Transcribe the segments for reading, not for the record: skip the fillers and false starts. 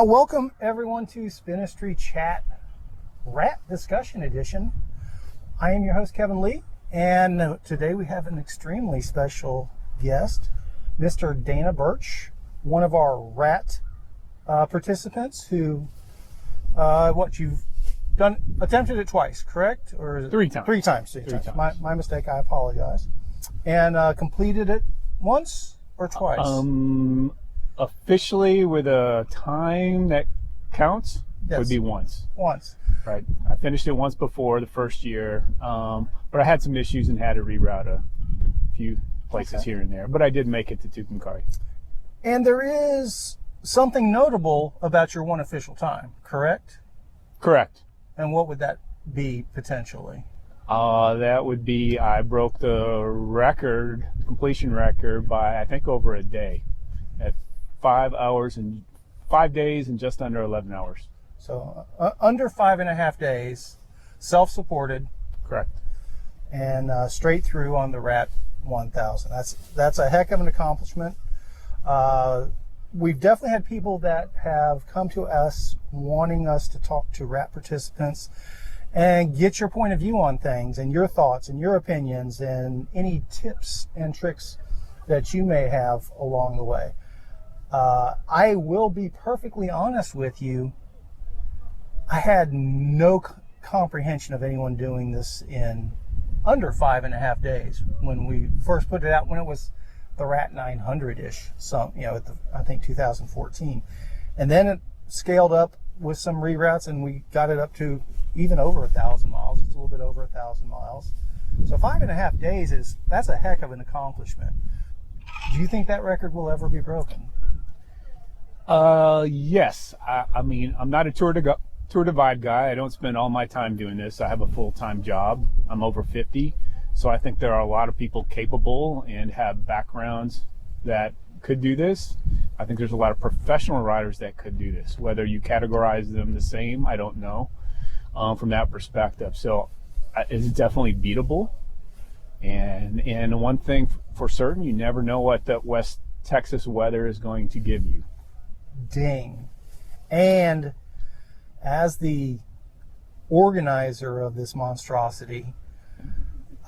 Welcome everyone to Spinistry Chat Rat Discussion Edition. I am your host Kevin Lee, and today we have an extremely special guest, Mr. Dana Burch, one of our rat participants who, you've attempted it twice, correct? Or is it Three times. Three times. My mistake, I apologize. And completed it once or twice? Officially, with a time that counts, Yes. would be once. Once. Right. I finished it once before the first year, but I had some issues and had to reroute a few places here and there. But I did make it to Tucumcari. And there is something notable about your one official time, correct? Correct. And what would that be potentially? That would be, I broke the completion record by, I think, over a day at 5 days and just under 11 hours. So under 5.5 days, self-supported. Correct. And straight through on the Rat 1000. That's a heck of an accomplishment. We've definitely had people that have come to us wanting us to talk to rat participants and get your point of view on things and your thoughts and your opinions and any tips and tricks that you may have along the way. I will be perfectly honest with you. I had no comprehension of anyone doing this in under 5.5 days when we first put it out, when it was the Rat 900-ish, I think 2014. And then it scaled up with some reroutes and we got it up to even over 1,000 miles. It's a little bit over 1,000 miles. So 5.5 days that's a heck of an accomplishment. Do you think that record will ever be broken? Yes. I mean, I'm not a tour divide guy. I don't spend all my time doing this. I have a full-time job. I'm over 50. So I think there are a lot of people capable and have backgrounds that could do this. I think there's a lot of professional riders that could do this. Whether you categorize them the same, I don't know, from that perspective. So it's definitely beatable. And one thing for certain, you never know what the West Texas weather is going to give you. Ding. And as the organizer of this monstrosity,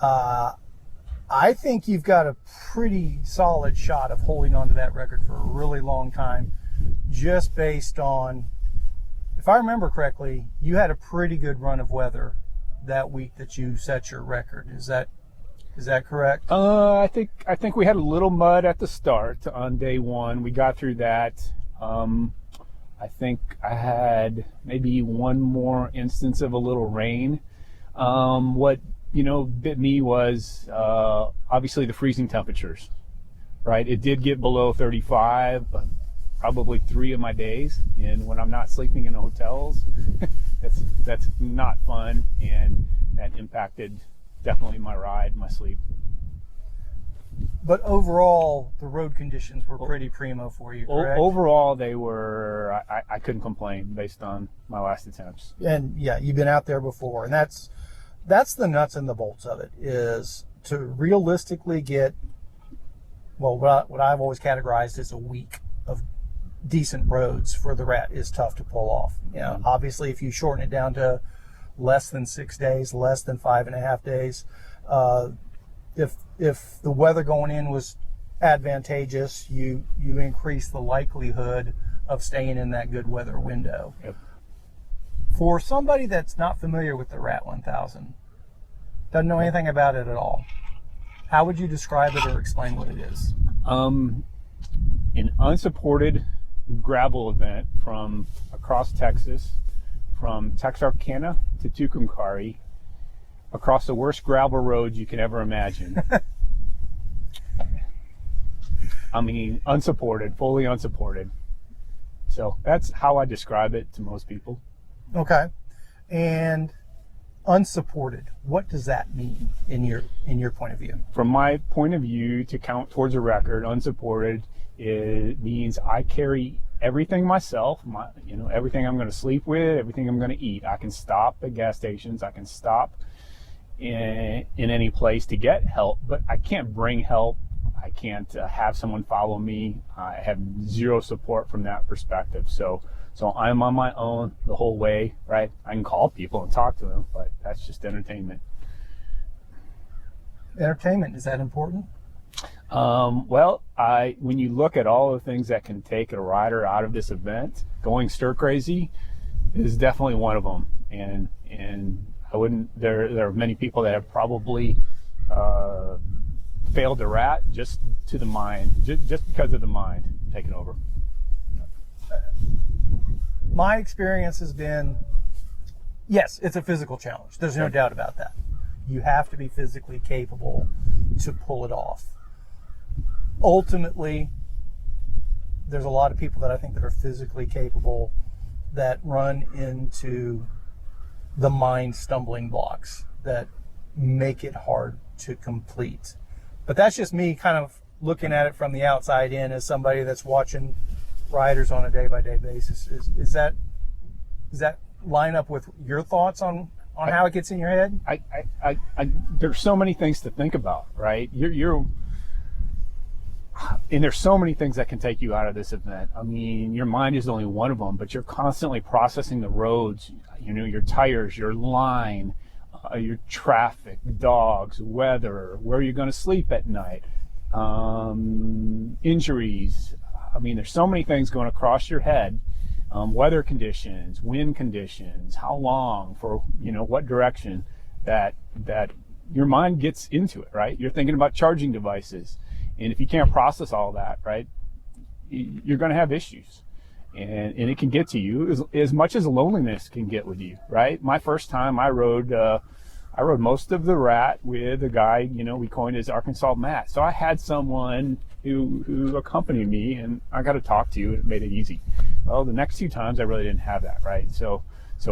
I think you've got a pretty solid shot of holding on to that record for a really long time, just based on, if I remember correctly, you had a pretty good run of weather that week that you set your record. Is that correct? I think we had a little mud at the start on day one. We got through that. I think I had maybe one more instance of a little rain. What bit me was obviously the freezing temperatures, right? It did get below 35, probably 3 of my days, and when I'm not sleeping in hotels, that's not fun, and that impacted definitely my ride, my sleep. But overall, the road conditions were pretty primo for you, correct? Overall, they were, I couldn't complain based on my last attempts. And yeah, you've been out there before, and that's the nuts and the bolts of it, is to realistically get, what I've always categorized as a week of decent roads for the Rat is tough to pull off. Obviously, if you shorten it down to less than 6 days, less than 5.5 days, if the weather going in was advantageous, you increase the likelihood of staying in that good weather window. Yep. For somebody that's not familiar with the Rat 1000, doesn't know anything about it at all, how would you describe it or explain what it is? An unsupported gravel event from across Texas, from Texarkana to Tucumcari, across the worst gravel roads you can ever imagine. I mean, unsupported, fully unsupported. So that's how I describe it to most people. Okay. And unsupported, what does that mean in your point of view? From my point of view, to count towards a record, unsupported, it means I carry everything myself, everything I'm going to sleep with, everything I'm going to eat. I can stop at gas stations, I can stop in any place to get help, but I can't bring help. I can't have someone follow me. I have zero support from that perspective. So So I'm on my own the whole way, right? I can call people and talk to them, but that's just entertainment. Entertainment, is that important? Well, when you look at all the things that can take a rider out of this event, going stir crazy is definitely one of them. And I wouldn't. There are many people that have probably failed the rat just to the mind, just because of the mind taking over. My experience has been, yes, it's a physical challenge. There's no doubt about that. You have to be physically capable to pull it off. Ultimately, there's a lot of people that I think that are physically capable that run into the mind stumbling blocks that make it hard to complete. But that's just me kind of looking at it from the outside in as somebody that's watching riders on a day-by-day basis. Is that line up with your thoughts on how it gets in your head? There's so many things to think about, right? And there's so many things that can take you out of this event. I mean, your mind is only one of them, but you're constantly processing the roads, your tires, your line, your traffic, dogs, weather, where you're going to sleep at night, injuries. I mean, there's so many things going across your head. Weather conditions, wind conditions, how long, for what direction, that your mind gets into it, right? You're thinking about charging devices, and if you can't process all that, right, you're going to have issues, and it can get to you as much as loneliness can get with you, right? My first time I rode most of the rat with a guy, we coined as Arkansas Matt. So I had someone who accompanied me, and I got to talk to you, and it made it easy. Well, the next 2 times I really didn't have that, right? So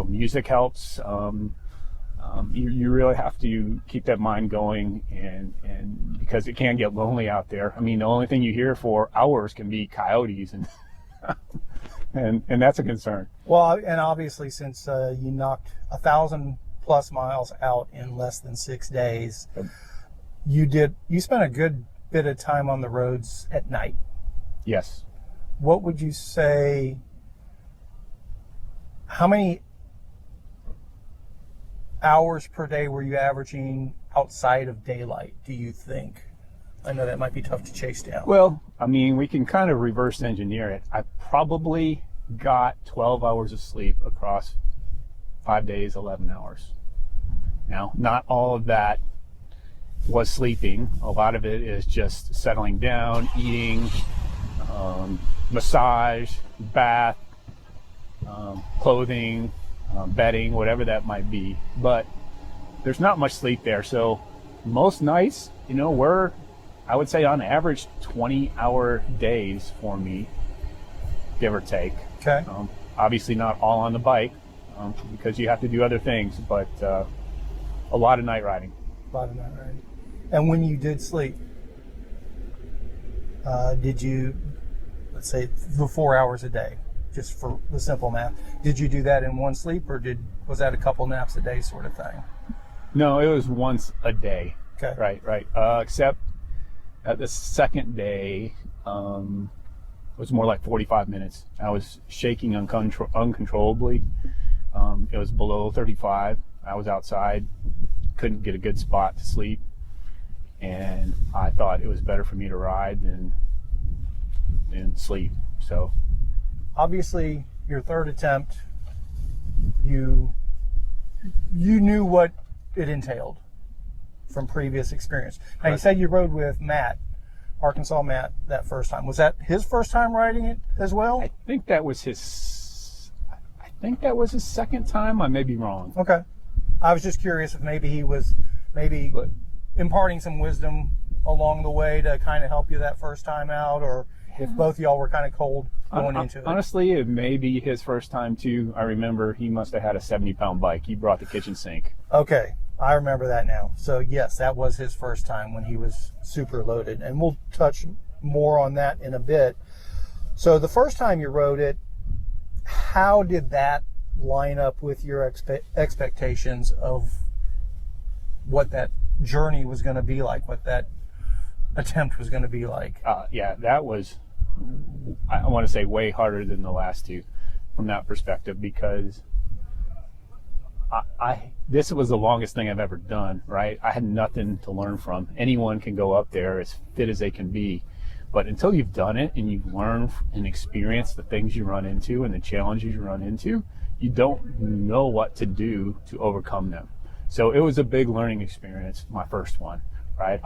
music helps. You really have to keep that mind going, and because it can get lonely out there. I mean, the only thing you hear for hours can be coyotes, and and that's a concern. Well, and obviously, since you knocked 1,000+ miles out in less than 6 days, you spent a good bit of time on the roads at night. Yes. What would you say, how many hours per day were you averaging outside of daylight, do you think? I know that might be tough to chase down. Well, I mean, we can kind of reverse engineer it. I probably got 12 hours of sleep across 5 days, 11 hours. Now, not all of that was sleeping. A lot of it is just settling down, eating, massage, bath, clothing, bedding, whatever that might be. But there's not much sleep there. So most nights, we're, I would say on average, 20-hour days for me, give or take. Okay. Obviously not all on the bike, because you have to do other things, but a lot of night riding. A lot of night riding. And when you did sleep, did you, let's say, the 4 hours a day, just for the simple math, did you do that in one sleep, or was that a couple naps a day sort of thing? No, it was once a day. Okay. Right. Except at the second day, it was more like 45 minutes. I was shaking uncontrollably. It was below 35. I was outside, couldn't get a good spot to sleep, and I thought it was better for me to ride than sleep. So obviously, your third attempt, you knew what it entailed from previous experience. Now, you said you rode with Matt, Arkansas Matt, that first time. Was that his first time riding it as well? I think that was his second time. I may be wrong. Okay. I was just curious if maybe he was imparting some wisdom along the way to kind of help you that first time out, or if both of y'all were kind of cold going into it. Honestly, it may be his first time too. I remember he must have had a 70-pound bike. He brought the kitchen sink. Okay. I remember that now. So yes, that was his first time when he was super loaded, and we'll touch more on that in a bit. So the first time you rode it, how did that line up with your expectations of what that journey was going to be like, what that attempt was going to be like? Yeah, that was, I want to say, way harder than the last two. from that perspective, because this was the longest thing I've ever done, right? I had nothing to learn from. Anyone can go up there as fit as they can be, but until you've done it and you've learned and experienced the things you run into and the challenges you run into, you don't know what to do to overcome them. So it was a big learning experience, my first one, right?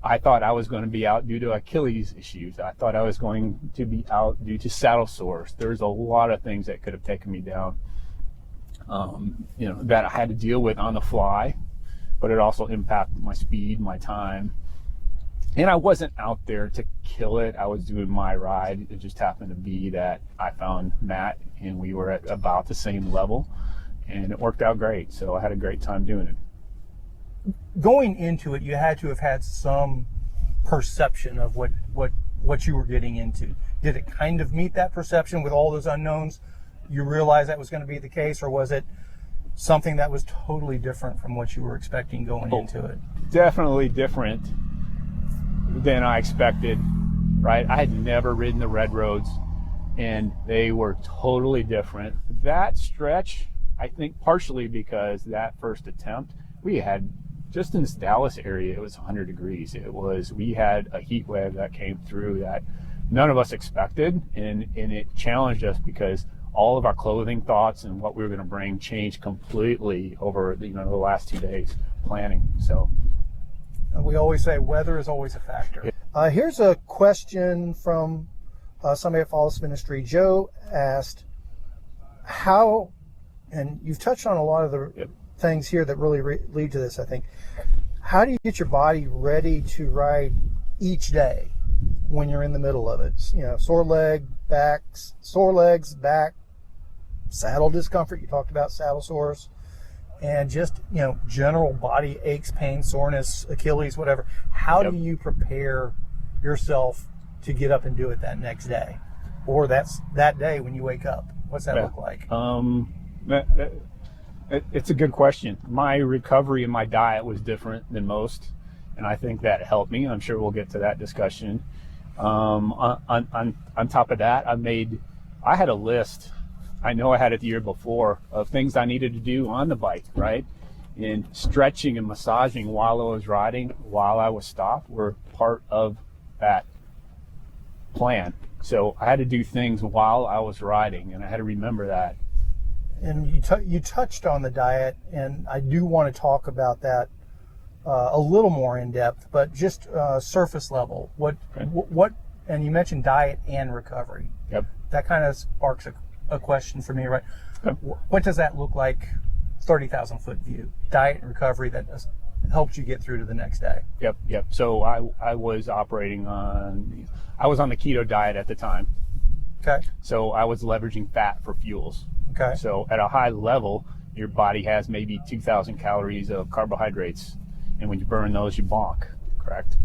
I thought I was going to be out due to Achilles issues. I thought I was going to be out due to saddle sores. There's a lot of things that could have taken me down, that I had to deal with on the fly, but it also impacted my speed, my time. And I wasn't out there to kill it. I was doing my ride. It just happened to be that I found Matt and we were at about the same level, and it worked out great. So I had a great time doing it. Going into it, you had to have had some perception of what you were getting into. Did it kind of meet that perception with all those unknowns? You realized that was going to be the case, or was it something that was totally different from what you were expecting going into it? Definitely different than I expected, right? I had never ridden the red roads, and they were totally different. That stretch, I think partially because that first attempt, we had, just in this Dallas area, it was 100 degrees. We had a heat wave that came through that none of us expected, and it challenged us because all of our clothing thoughts and what we were going to bring changed completely over the last 2 days planning. So we always say weather is always a factor. Here's a question from somebody that follows Spinistry. Joe asked, how, and you've touched on a lot of the things here that really lead to this, I think. How do you get your body ready to ride each day when you're in the middle of it? Sore legs, back, saddle discomfort. You talked about saddle sores, and just general body aches, pain, soreness, Achilles, whatever. How do you prepare yourself to get up and do it that next day, or that day when you wake up? What's that look like? It's a good question. My recovery and my diet was different than most, and I think that helped me. I'm sure we'll get to that discussion. On top of that, I had a list. I know I had it the year before of things I needed to do on the bike, right? And stretching and massaging while I was riding, while I was stopped, were part of that plan. So I had to do things while I was riding, and I had to remember that. And you touched on the diet, and I do want to talk about that a little more in depth, but just surface level. What? And you mentioned diet and recovery. Yep. That kind of sparks a question for me, right? Yep. What does that look like, 30,000 foot view? Diet and recovery that helps you get through to the next day. Yep. So I was operating on the keto diet at the time. Okay. So I was leveraging fat for fuels. Okay. So at a high level, your body has maybe 2,000 calories of carbohydrates, and when you burn those, you bonk, correct?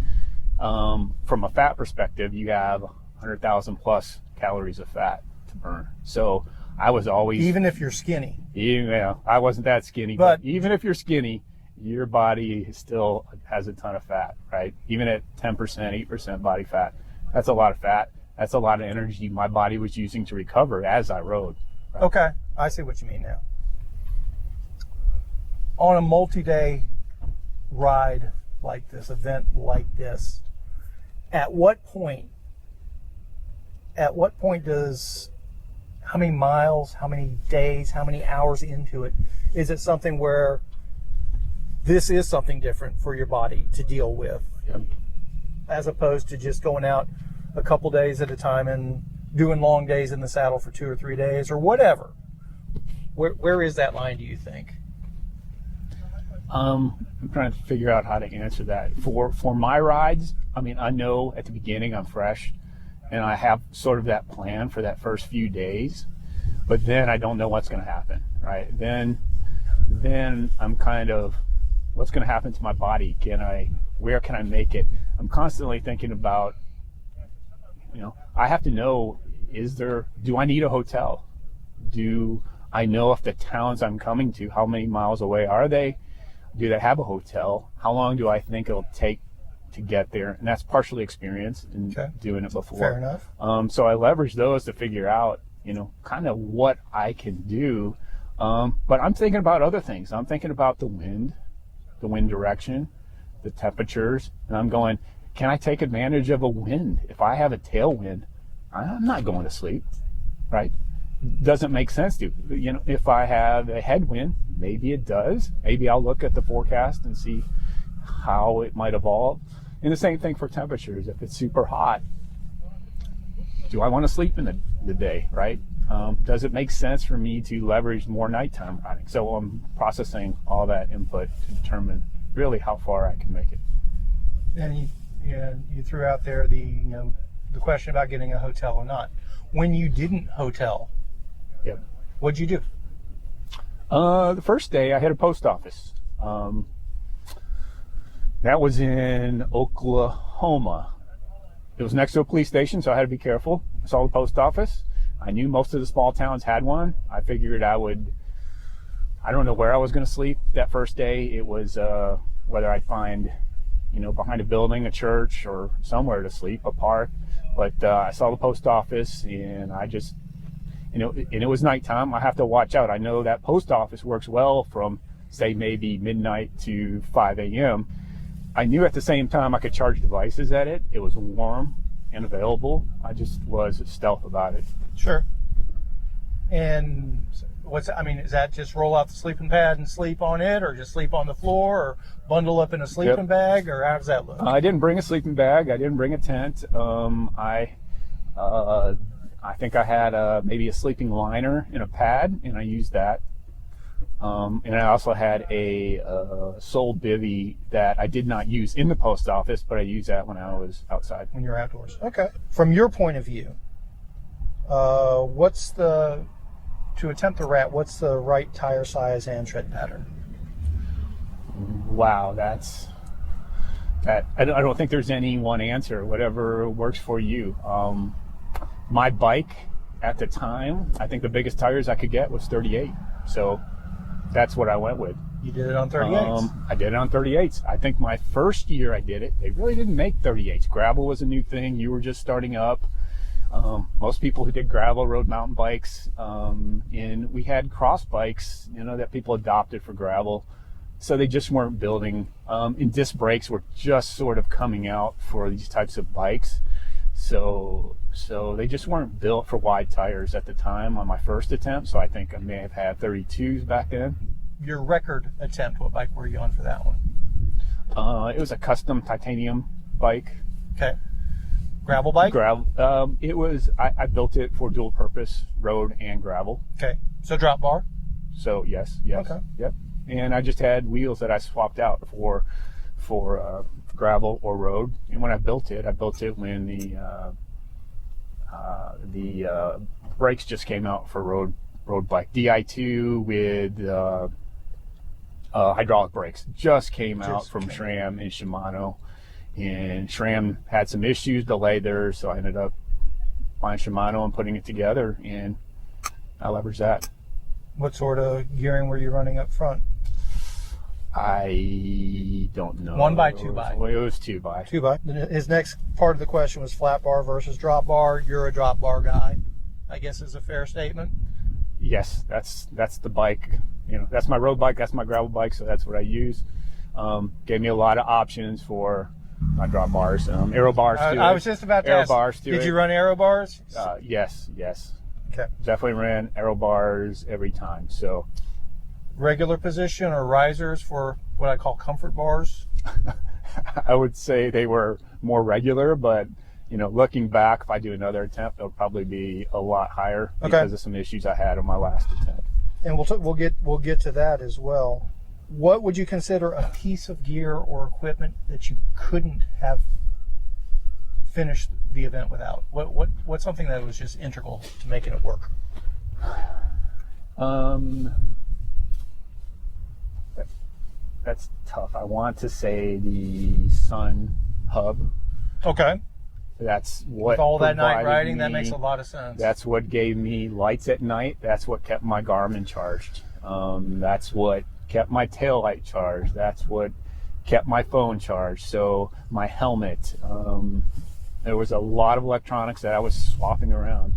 From a fat perspective, you have 100,000 plus calories of fat to burn. So I was always... Even if you're skinny. Yeah, I wasn't that skinny, but even if you're skinny, your body still has a ton of fat, right? Even at 10%, 8% body fat, that's a lot of fat. That's a lot of energy my body was using to recover as I rode. Right? Okay, I see what you mean now. On a multi-day ride like this, event like this, at what point does, how many miles, how many days, how many hours into it, is it something where this is something different for your body to deal with, as opposed to just going out a couple days at a time and doing long days in the saddle for 2 or 3 days or whatever? Where is that line, do you think? I'm trying to figure out how to answer that. For my rides, I know at the beginning I'm fresh and I have sort of that plan for that first few days, but then I don't know what's going to happen, right? Then I'm kind of, what's going to happen to my body? Where can I make it? I'm constantly thinking about, I have to know, do I need a hotel? Do I know if the towns I'm coming to, how many miles away are they? Do they have a hotel? How long do I think it'll take to get there? And that's partially experience in doing it before. Fair enough. So I leverage those to figure out, kind of what I can do. But I'm thinking about other things. I'm thinking about the wind direction, the temperatures, and I'm going, can I take advantage of a wind? If I have a tailwind, I'm not going to sleep, right? Doesn't make sense to. If I have a headwind, maybe it does. Maybe I'll look at the forecast and see how it might evolve. And the same thing for temperatures. If it's super hot, do I want to sleep in the day, right? Does it make sense for me to leverage more nighttime riding? So I'm processing all that input to determine really how far I can make it. And you threw out there the question about getting a hotel or not. When you didn't hotel, yep, what'd you do? The first day I hit a post office. That was in Oklahoma. It was next to a police station, so I had to be careful. I saw the post office. I knew most of the small towns had one. I figured I don't know where I was going to sleep that first day. It was whether I'd find, behind a building, a church, or somewhere to sleep, a park. But I saw the post office, and I just, and it was nighttime. I have to watch out. I know that post office works well from, say, maybe midnight to 5 a.m. I knew at the same time I could charge devices at it. It was warm and available. I just was stealth about it. Sure. And is that just roll out the sleeping pad and sleep on it, or just sleep on the floor, or bundle up in a sleeping bag, or how does that look? I didn't bring a sleeping bag. I didn't bring a tent. I think I had maybe a sleeping liner and a pad, and I used that. And I also had a sole bivvy that I did not use in the post office, but I used that when I was outside. When you're outdoors. Okay. From your point of view, to attempt the rat, what's the right tire size and tread pattern? Wow, I don't think there's any one answer. Whatever works for you. My bike at the time, I think the biggest tires I could get was 38. So that's what I went with. You did it on 38s? I did it on 38s. I think my first year I did it, they really didn't make 38s. Gravel was a new thing. You were just starting up. Most people who did gravel rode mountain bikes. And we had cross bikes, that people adopted for gravel. So they just weren't building. And disc brakes were just sort of coming out for these types of bikes. So they just weren't built for wide tires at the time on my first attempt. So I think I may have had 32s back then. Your record attempt, what bike were you on for that one? It was a custom titanium bike. Okay. Gravel bike? Gravel. It was, I built it for dual purpose, road and gravel. Okay. So drop bar? So yes. Okay. Yep. And I just had wheels that I swapped out for gravel or road. And when I built it when the brakes just came out for road bike. Di2 with hydraulic brakes just came out from SRAM and Shimano. And SRAM had some issues, delayed theirs, so I ended up buying Shimano and putting it together, and I leveraged that. What sort of gearing were you running up front? I don't know. 1x, 2x? It was 2x. 2x. His next part of the question was flat bar versus drop bar. You're a drop bar guy, I guess is a fair statement. Yes, that's the bike. That's my road bike, that's my gravel bike, so that's what I use. Gave me a lot of options for my drop bars, aero bars too. I was just about to ask. Bars Did you run aero bars? Yes. Okay. Definitely ran aero bars every time. So, regular position or risers for what I call comfort bars? I would say they were more regular, but looking back, if I do another attempt, it'll probably be a lot higher because of some issues I had on my last attempt. And we'll get to that as well. What would you consider a piece of gear or equipment that you couldn't have finished the event without? What's something that was just integral to making it work? That's tough. I want to say the Sun hub. Okay. That's what with all that night riding, that makes a lot of sense. That's what gave me lights at night. That's what kept my Garmin charged. That's what kept my taillight charged. That's what kept my phone charged. So my helmet. There was a lot of electronics that I was swapping around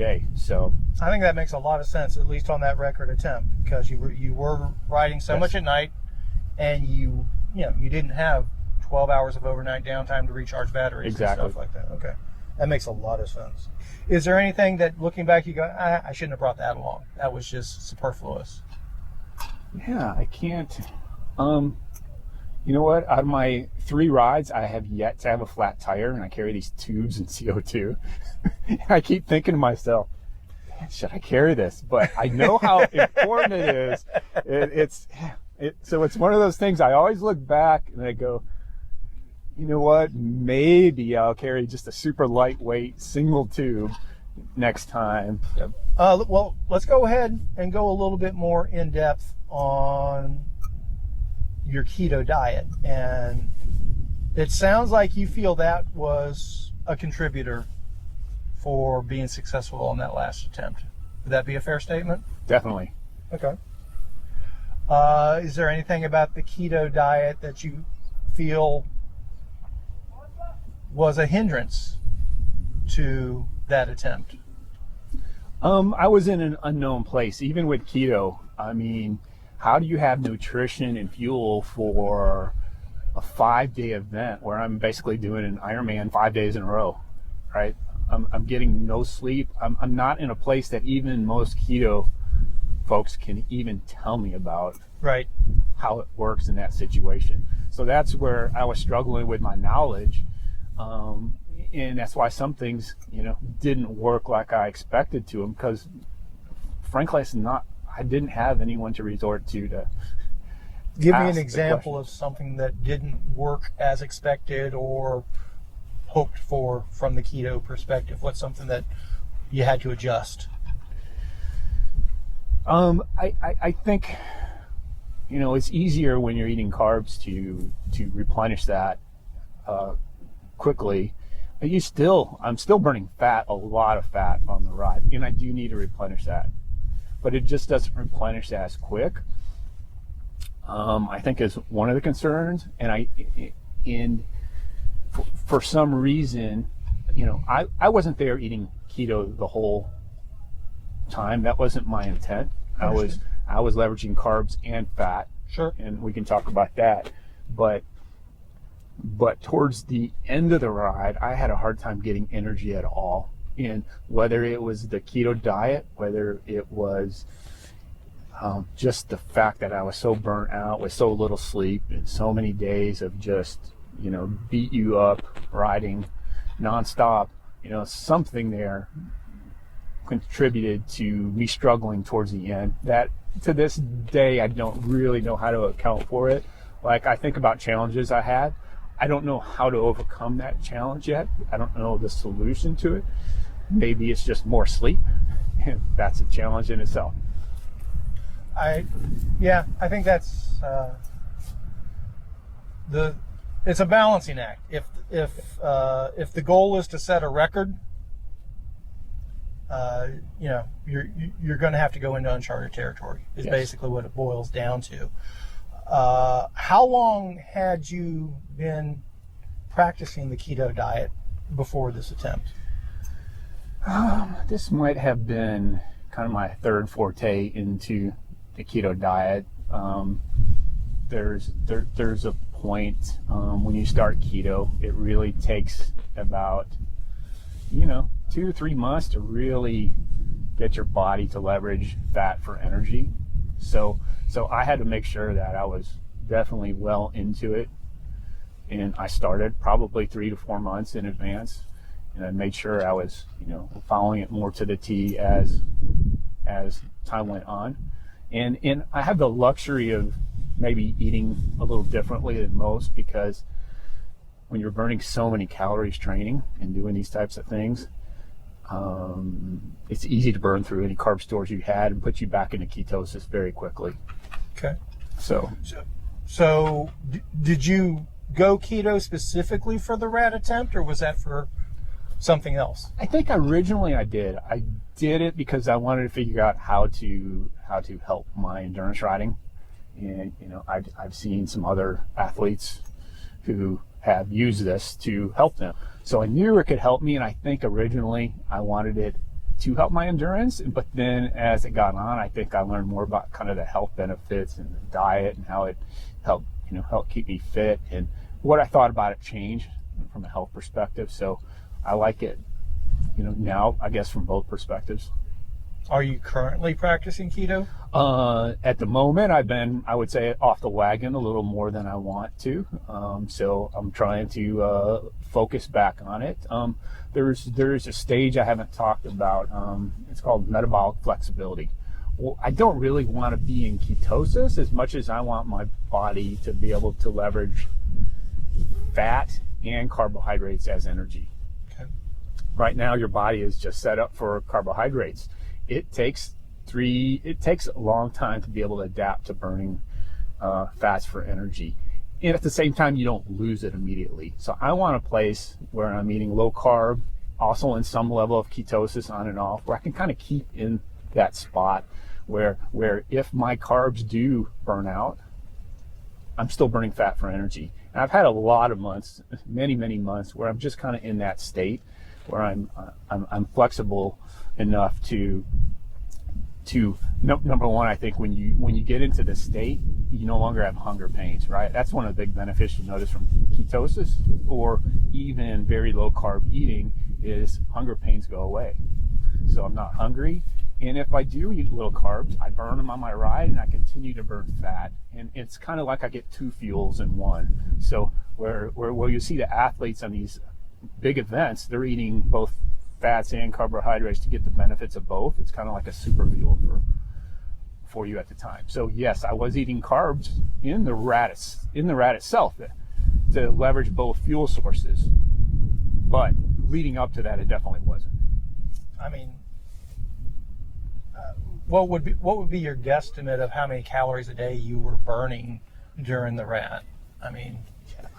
day. So I think that makes a lot of sense, at least on that record attempt, because you were riding so much at night, and you didn't have 12 hours of overnight downtime to recharge batteries and stuff like that. Okay, that makes a lot of sense. Is there anything that, looking back, you go, I shouldn't have brought that along? That was just superfluous. Yeah, I can't. You know what? Out of my 3 rides, I have yet to have a flat tire, and I carry these tubes and CO2. I keep thinking to myself, should I carry this? But I know how important it is. So it's one of those things. I always look back and I go, you know what? Maybe I'll carry just a super lightweight single tube next time. Well, let's go ahead and go a little bit more in depth on your keto diet. And it sounds like you feel that was a contributor for being successful on that last attempt. Would that be a fair statement? Definitely. Okay. Is there anything about the keto diet that you feel was a hindrance to that attempt? I was in an unknown place, even with keto. I mean, how do you have nutrition and fuel for a 5-day event where I'm basically doing an Ironman 5 days in a row, right? I'm getting no sleep. I'm not in a place that even most keto folks can even tell me about right how it works in that situation. So that's where I was struggling with my knowledge. And that's why some things, didn't work like I expected to them, because frankly, I didn't have anyone to resort to give me an example of something that didn't work as expected or hoped for from the keto perspective. What's something that you had to adjust? I think, it's easier when you're eating carbs to replenish that quickly. I'm still burning fat, a lot of fat on the ride, and I do need to replenish that, but it just doesn't replenish as quick. I think is one of the concerns, and for some reason, I wasn't there eating keto the whole time. That wasn't my intent. I was leveraging carbs and fat. Sure. And we can talk about that, but towards the end of the ride, I had a hard time getting energy at all. And whether it was the keto diet, whether it was just the fact that I was so burnt out with so little sleep and so many days of just, beat you up riding nonstop, something there contributed to me struggling towards the end. That to this day, I don't really know how to account for it. Like, I think about challenges I had. I don't know how to overcome that challenge yet. I don't know the solution to it. Maybe it's just more sleep, and that's a challenge in itself. I think that's it's a balancing act. If the goal is to set a record, you're going to have to go into uncharted territory. Is basically what it boils down to. How long had you been practicing the keto diet before this attempt? This might have been kind of my third forte into the keto diet. There's a point when you start keto, it really takes about 2 to 3 months to really get your body to leverage fat for energy. So I had to make sure that I was definitely well into it, and I started probably 3 to 4 months in advance, and I made sure I was following it more to the T as time went on. And I have the luxury of maybe eating a little differently than most, because when you're burning so many calories training and doing these types of things, it's easy to burn through any carb stores you had and put you back into ketosis very quickly. Okay. So did you go keto specifically for the rat attempt, or was that for something else? I think originally I did. I did it because I wanted to figure out how to help my endurance riding. And I've seen some other athletes who have used this to help them. So I knew it could help me, and I think originally I wanted it to help my endurance. But then as it got on, I think I learned more about kind of the health benefits and the diet and how it helped keep me fit, and what I thought about it changed from a health perspective. So I like it, now, I guess, from both perspectives. Are you currently practicing keto? At the moment, I've been, I would say, off the wagon a little more than I want to. So I'm trying to focus back on it. There's a stage I haven't talked about. It's called metabolic flexibility. Well, I don't really want to be in ketosis as much as I want my body to be able to leverage fat and carbohydrates as energy. Okay. Right now, your body is just set up for carbohydrates. It takes a long time to be able to adapt to burning fats for energy. And at the same time, you don't lose it immediately. So I want a place where I'm eating low carb, also in some level of ketosis on and off, where I can kind of keep in that spot where if my carbs do burn out, I'm still burning fat for energy. And I've had a lot of months, many months, where I'm just kind of in that state where I'm flexible enough to number one, I think when you get into the state, you no longer have hunger pains, right? That's one of the big benefits you notice from ketosis or even very low carb eating is hunger pains go away. So I'm not hungry. And if I do eat little carbs, I burn them on my ride and I continue to burn fat. And it's kind of like I get two fuels in one. So where you see the athletes on these big events, they're eating both fats and carbohydrates to get the benefits of both. It's kind of like a super fuel for you at the time. So yes, I was eating carbs in the rat itself to leverage both fuel sources. But leading up to that, it definitely wasn't. I mean, what would be your guesstimate of how many calories a day you were burning during the rat? I mean,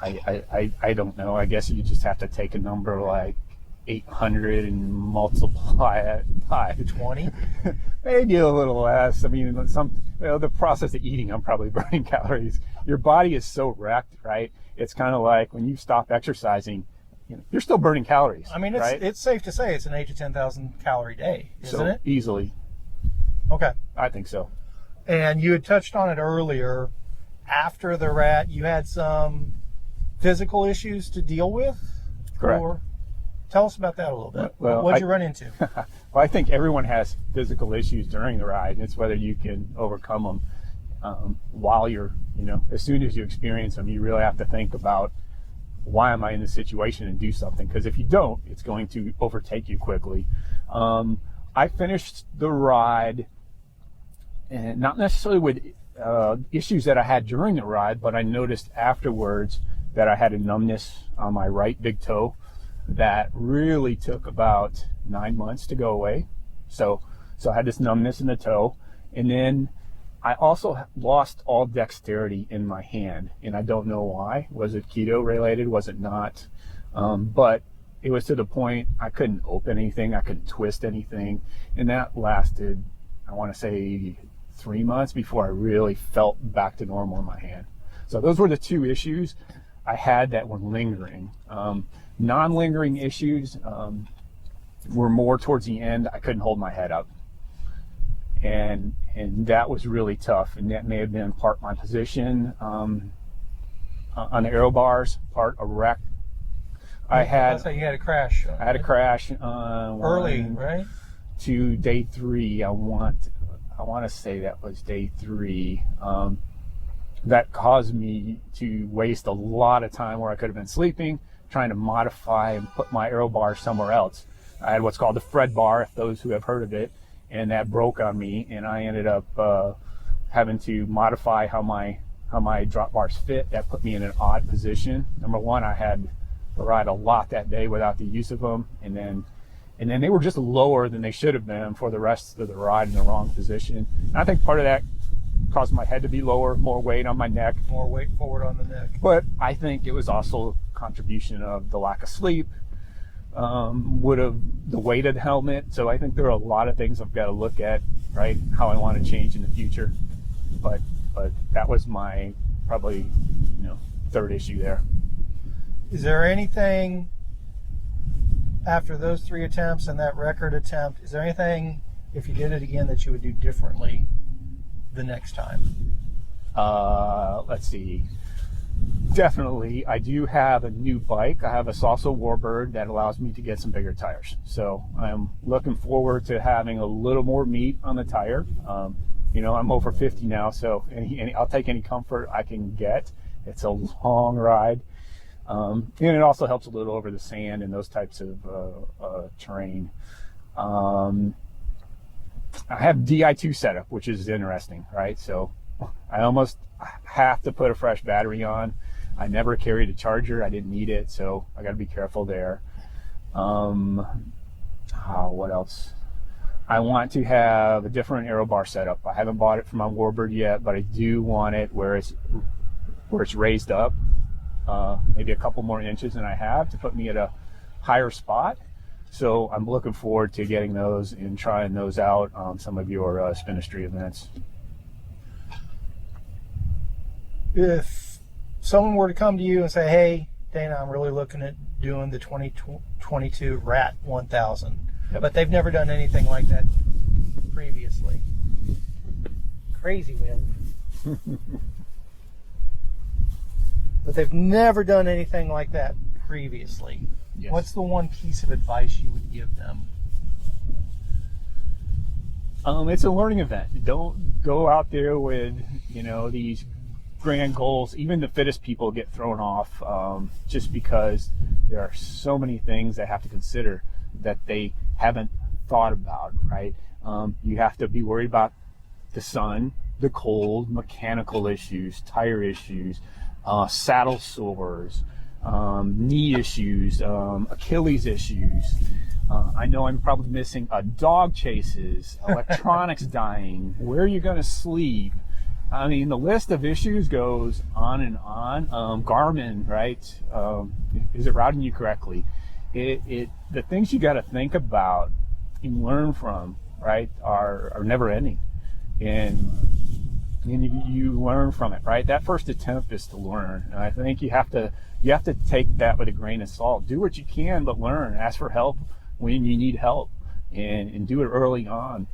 I don't know. I guess you just have to take a number like 800 and multiply it by 20, maybe a little less. I mean, the process of eating, I'm probably burning calories. Your body is so wrecked, right? It's kind of like when you stop exercising, you're still burning calories. I mean, it's safe to say it's an 8,000 to 10,000 calorie day, isn't it? Easily. Okay. I think so. And you had touched on it earlier. After the rat, you had some physical issues to deal with? Correct. Tell us about that a little bit. Well, what did you run into? Well, I think everyone has physical issues during the ride. It's whether you can overcome them while you're, as soon as you experience them, you really have to think about, why am I in this situation, and do something. Because if you don't, it's going to overtake you quickly. I finished the ride, and not necessarily with issues that I had during the ride, but I noticed afterwards that I had a numbness on my right big toe that really took about 9 months to go away. So I had this numbness in the toe, and then I also lost all dexterity in my hand, and I don't know why. Was it keto related? Was it not? But it was to the point I couldn't open anything, I couldn't twist anything, and that lasted, I want to say, 3 months before I really felt back to normal in my hand. So those were the two issues I had that were lingering. Non-lingering issues were more towards the end. I couldn't hold my head up, and that was really tough. And that may have been part my position on the aero bars, part a wreck. That's how you had a crash. I had a crash early, right? To day 3. I want to say that was day 3. That caused me to waste a lot of time where I could have been sleeping, trying to modify and put my aero bar somewhere else. I had what's called the Fred bar, if those who have heard of it, and that broke on me, and I ended up having to modify how my drop bars fit. That put me in an odd position. Number one, I had to ride a lot that day without the use of them, and then they were just lower than they should have been for the rest of the ride in the wrong position. And I think part of that caused my head to be lower, more weight on my neck. More weight forward on the neck. But I think it was also a contribution of the lack of sleep, the weight of the helmet. So I think there are a lot of things I've got to look at, right, how I want to change in the future. But that was my probably, third issue there. Is there anything after those 3 attempts and that record attempt, is there anything, if you did it again, that you would do differently the next time? Let's see. Definitely, I do have a new bike. I have a Salsa Warbird that allows me to get some bigger tires. So I'm looking forward to having a little more meat on the tire. You know, I'm over 50 now, so I'll take any comfort I can get. It's a long ride. And it also helps a little over the sand and those types of terrain. I have Di2 setup, which is interesting, right? So I almost have to put a fresh battery on. I never carried a charger. I didn't need it, so I got to be careful there. What else? I want to have a different aero bar setup. I haven't bought it for my Warbird yet, but I do want it where it's raised up, maybe a couple more inches than I have, to put me at a higher spot. So I'm looking forward to getting those and trying those out on some of your Spinistry events. If someone were to come to you and say, hey, Dana, I'm really looking at doing the 2022 Rat 1000, Yep. but they've never done anything like that previously. Crazy wind. But they've never done anything like that previously. Yes. What's the one piece of advice you would give them? It's a learning event. Don't go out there with, you know, these grand goals. Even the fittest people get thrown off just because there are so many things they have to consider that they haven't thought about, right? You have to be worried about the sun, the cold, mechanical issues, tire issues, saddle sores, knee issues, Achilles issues. I know I'm probably missing dog chases, electronics dying, where are you going to sleep? I mean, the list of issues goes on and on. Garmin, right? Is it routing you correctly? The things you got to think about and learn from, right, are never ending. And you learn from it, right? That first attempt is to learn. And I think you have to take that with a grain of salt. Do what you can, but learn. Ask for help when you need help, and do it early on.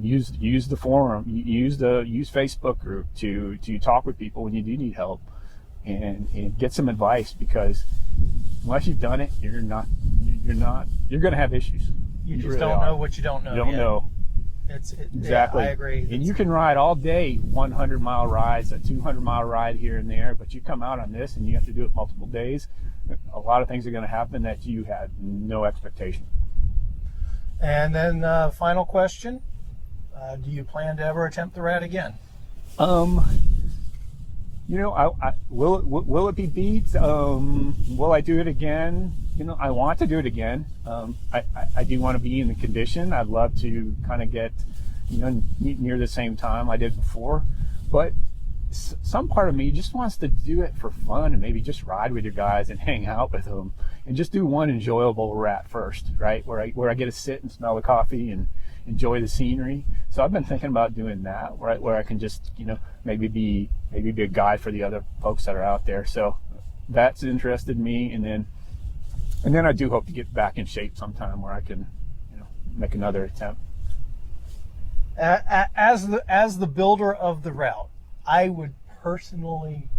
Use the forum, use Facebook group to talk with people when you do need help, and get some advice, because unless you've done it, you're going to have issues. You just really don't know what you don't know. You don't yet. know. Exactly. Yeah, I agree. And you can ride all day 100-mile rides, a 200-mile ride here and there, but you come out on this and you have to do it multiple days. A lot of things are going to happen that you had no expectation. And then final question, do you plan to ever attempt the Rat again? You know, will it be beat? Will I do it again? You know, I want to do it again. I do want to be in the condition. I'd love to kind of get, you know, near the same time I did before. But some part of me just wants to do it for fun and maybe just ride with your guys and hang out with them and just do one enjoyable Rat first, right? Where I get to sit and smell the coffee and enjoy the scenery. So I've been thinking about doing that, right? Where I can just, you know, maybe be a guide for the other folks that are out there. So that's interested me. And then I do hope to get back in shape sometime where I can, you know, make another attempt. As the builder of the route, I would personally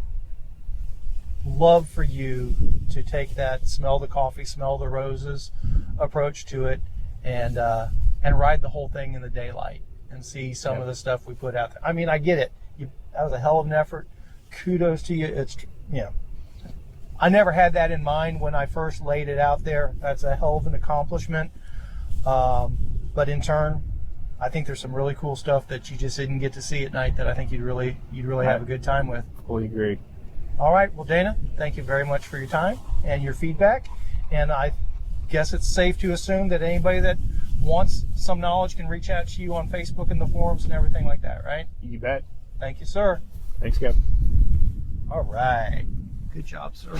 love for you to take that smell the coffee, smell the roses approach to it, and ride the whole thing in the daylight and see some of the stuff we put out there. I mean, I get it. That was a hell of an effort. Kudos to you. It's, you know, I never had that in mind when I first laid it out there. That's a hell of an accomplishment. But in turn, I think there's some really cool stuff that you just didn't get to see at night that I think you'd really have a good time with. Fully agree. All right. Well, Dana, thank you very much for your time and your feedback. And I guess it's safe to assume that anybody that wants some knowledge can reach out to you on Facebook and the forums and everything like that, right? You bet. Thank you, sir. Thanks, Kevin. All right. Good job, sir.